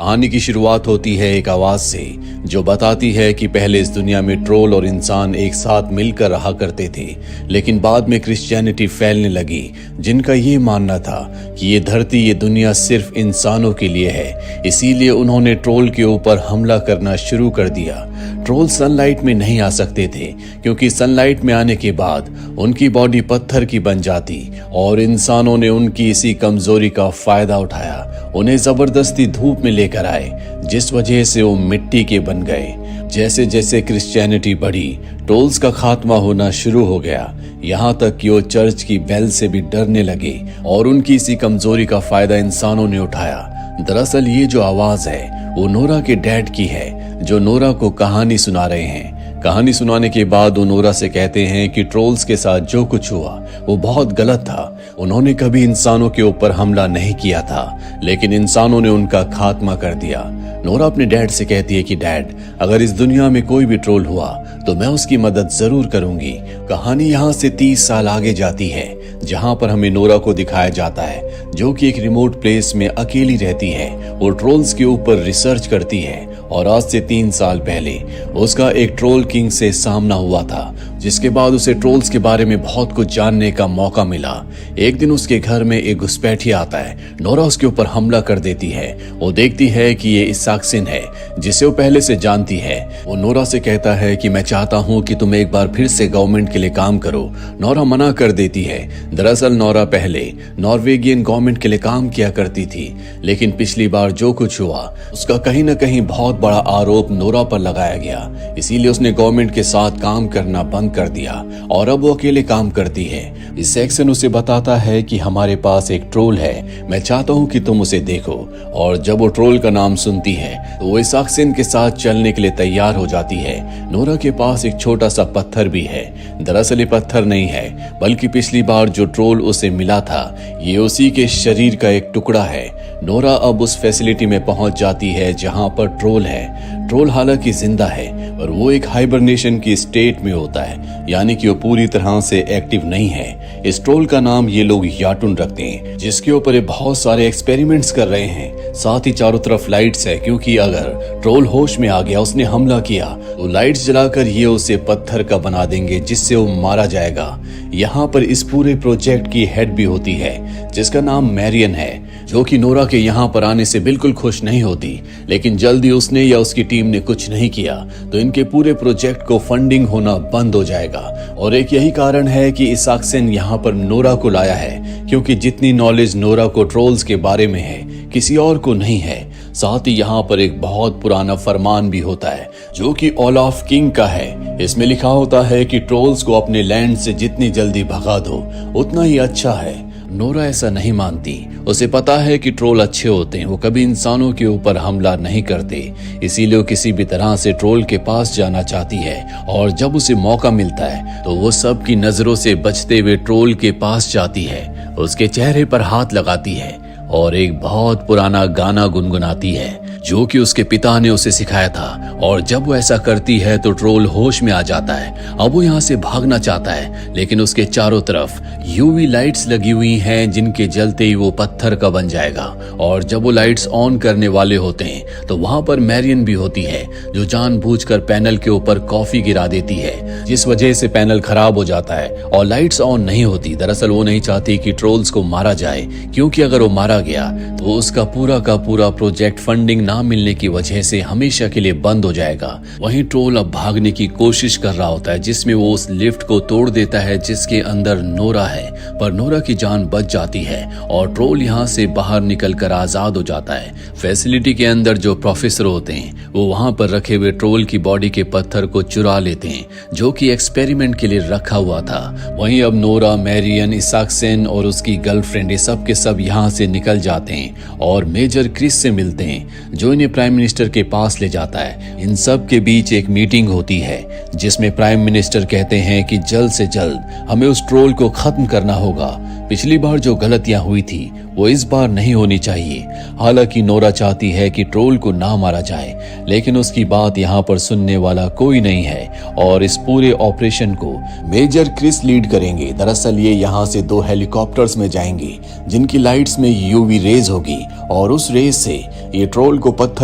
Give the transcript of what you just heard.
कहानी की शुरुआत होती है एक आवाज से जो बताती है कि पहले इस दुनिया में ट्रोल और इंसान एक साथ मिलकर रहा करते थे, लेकिन बाद में क्रिश्चियनिटी फैलने लगी जिनका ये मानना था कि ये धरती ये दुनिया सिर्फ इंसानों के लिए है। इसीलिए उन्होंने ट्रोल के ऊपर हमला करना शुरू कर दिया। ट्रोल सनलाइट में नहीं आ सकते थे क्योंकि सनलाइट में आने के बाद उनकी बॉडी पत्थर की बन जाती और इंसानों ने उनकी इसी कमजोरी का फायदा उठाया। उन्हें जबरदस्ती धूप में लेकर आए जिस वजह से वो मिट्टी के बन गए। जैसे जैसे क्रिश्चियनिटी बढ़ी, ट्रोल्स का खात्मा होना शुरू हो गया, यहाँ तक कि वो चर्च की बेल से भी डरने लगे और उनकी इसी कमजोरी का फायदा इंसानों ने उठाया। दरअसल ये जो आवाज है वो नोरा के डैड की है जो नोरा को कहानी सुना रहे हैं। कहानी सुनाने के बाद वो नोरा से कहते हैं कि ट्रोल्स के साथ जो कुछ हुआ वो बहुत गलत था। उन्होंने कभी इंसानों के ऊपर हमला नहीं किया था, लेकिन इंसानों ने उनका खात्मा कर दिया। नोरा अपने डैड से कहती है कि डैड, अगर इस दुनिया में कोई भी ट्रोल हुआ तो मैं उसकी मदद जरूर करूंगी। कहानी यहाँ से 30 साल आगे जाती है जहाँ पर हमें नोरा को दिखाया जाता है जो कि एक रिमोट प्लेस में अकेली रहती है। वो ट्रोल्स के ऊपर रिसर्च करती है और आज से 3 साल पहले उसका एक ट्रोल किंग से सामना हुआ था, जिसके बाद उसे ट्रोल्स के बारे में बहुत कुछ जानने का मौका मिला। एक दिन उसके घर में एक घुसपैठिया आता है। नोरा उसके ऊपर हमला कर देती है। वो देखती है कि ये इसाक्सिन है जिसे वो पहले से जानती है। वो नोरा से कहता है कि मैं चाहता हूँ कि तुम एक बार फिर से गवर्नमेंट के लिए काम करो। नोरा मना कर देती है। दरअसल नोरा पहले नॉर्वेगियन गवर्नमेंट के लिए काम किया करती थी, लेकिन पिछली बार जो कुछ हुआ उसका कहीं न कहीं बहुत बड़ा आरोप नोरा पर लगाया गया। इसीलिए उसने गवर्नमेंट के साथ काम करना बंद कर दिया और अब वो अकेले काम करती है। इस सेक्शन उसे बताता है कि हमारे पास एक ट्रोल है, मैं चाहता हूँ कि तुम उसे देखो। और जब वो ट्रोल का नाम सुनती है तो वो इसाक्सिन के साथ चलने के लिए तैयार हो जाती है। नोरा के पास एक छोटा सा पत्थर भी है। दरअसल ये पत्थर नहीं है, बल्कि पिछली बार जो ट्रोल उसे मिला था ये उसी के शरीर का एक टुकड़ा है। नोरा अब उस फैसिलिटी में पहुंच जाती है जहां पर ट्रोल है। ट्रोल हालांकि जिंदा है पर वो एक हाइबरनेशन की स्टेट में होता है, यानी कि वो पूरी तरह से एक्टिव नहीं है। इस ट्रोल का नाम ये लोग याटुन रखते हैं, जिसके ऊपर ये बहुत सारे एक्सपेरिमेंट्स कर रहे हैं। साथ ही चारों तरफ लाइट्स है, क्योंकि अगर ट्रोल होश में आ गया, उसने हमला किया, तो लाइट्स जलाकर ये उसे पत्थर का बना देंगे जिससे वो मारा जाएगा। यहाँ पर इस पूरे प्रोजेक्ट की हेड भी होती है जिसका नाम मैरियन है, जो कि नोरा के यहाँ पर आने से बिल्कुल खुश नहीं होती। लेकिन जल्दी उसने या उसकी टीम ने कुछ नहीं किया तो इनके पूरे प्रोजेक्ट को फंडिंग होना बंद हो जाएगा। और एक यही कारण है कि इसाक्सिन यहाँ पर नोरा को लाया है, क्योंकि जितनी नॉलेज नोरा को ट्रोल्स के बारे में है किसी और को नहीं है। साथ ही यहाँ पर एक बहुत पुराना फरमान भी होता है जो कि ओलाफ किंग का है। इसमें लिखा होता है कि ट्रोल्स को अपने लैंड से जितनी जल्दी भगा दो उतना ही अच्छा है। नोरा ऐसा नहीं मानती। उसे पता है कि ट्रोल अच्छे होते हैं, वो कभी इंसानों के ऊपर हमला नहीं करते। इसीलिए वो किसी भी तरह से ट्रोल के पास जाना चाहती है और जब उसे मौका मिलता है तो वो सबकी नजरों से बचते हुए ट्रोल के पास जाती है, उसके चेहरे पर हाथ लगाती है और एक बहुत पुराना गाना गुनगुनाती है जो कि उसके पिता ने उसे सिखाया था। और जब वो ऐसा करती है तो ट्रोल होश में आ जाता है। अब वो यहाँ से भागना चाहता है, लेकिन उसके चारों तरफ यूवी लाइट्स लगी हुई हैं जिनके जलते ही वो पत्थर का बन जाएगा। और जब वो लाइट्स ऑन करने वाले होते हैं तो वहां पर मैरियन भी होती है जो जानबूझकर पैनल के ऊपर कॉफी गिरा देती है, जिस वजह से पैनल खराब हो जाता है और लाइट्स ऑन नहीं होती। दरअसल वो नहीं चाहती कि ट्रोल्स को मारा जाए, क्योंकि अगर वो मारा गया तो उसका पूरा का पूरा प्रोजेक्ट फंडिंग ना मिलने की वजह से हमेशा के लिए बंद हो जाएगा। वहीं ट्रोल अब भागने की कोशिश कर रहा होता है, जिसमें वो उस लिफ्ट को तोड़ देता है जिसके अंदर नोरा है, पर नोरा की जान बच जाती है और ट्रोल यहाँ से बाहर निकलकर आजाद हो जाता है। फैसिलिटी के अंदर जो प्रोफेसर होते हैं वो वहां पर रखे हुए ट्रोल की बॉडी के पत्थर को चुरा लेते हैं जो कि एक्सपेरिमेंट के लिए रखा हुआ था। वहीं अब नोरा, मैरियन, इसाक्सिन और उसकी गर्लफ्रेंड ये सब के सब यहाँ से निकल जाते हैं और मेजर क्रिस से मिलते हैं जो इन्हें प्राइम मिनिस्टर के पास ले जाता है। इन सब के बीच एक मीटिंग होती है जिसमें प्राइम मिनिस्टर कहते हैं कि जल्द से जल्द हमें उस ट्रोल को खत्म करना होगा। पिछली बार जो गलतियां हुई थी वो इस बार नहीं होनी चाहिए। हालांकि नोरा चाहती है कि ट्रोल को ना मारा जाए, लेकिन उसकी बात यहाँ पर सुनने वाला कोई नहीं है और इस पूरे ऑपरेशन को मेजर क्रिस लीड करेंगे। दरअसल ये यहाँ से 2 हेलीकॉप्टर्स में जाएंगे जिनकी लाइट्स में यूवी रेज होगी और उस रेज से ये ट्रोल को पत्थर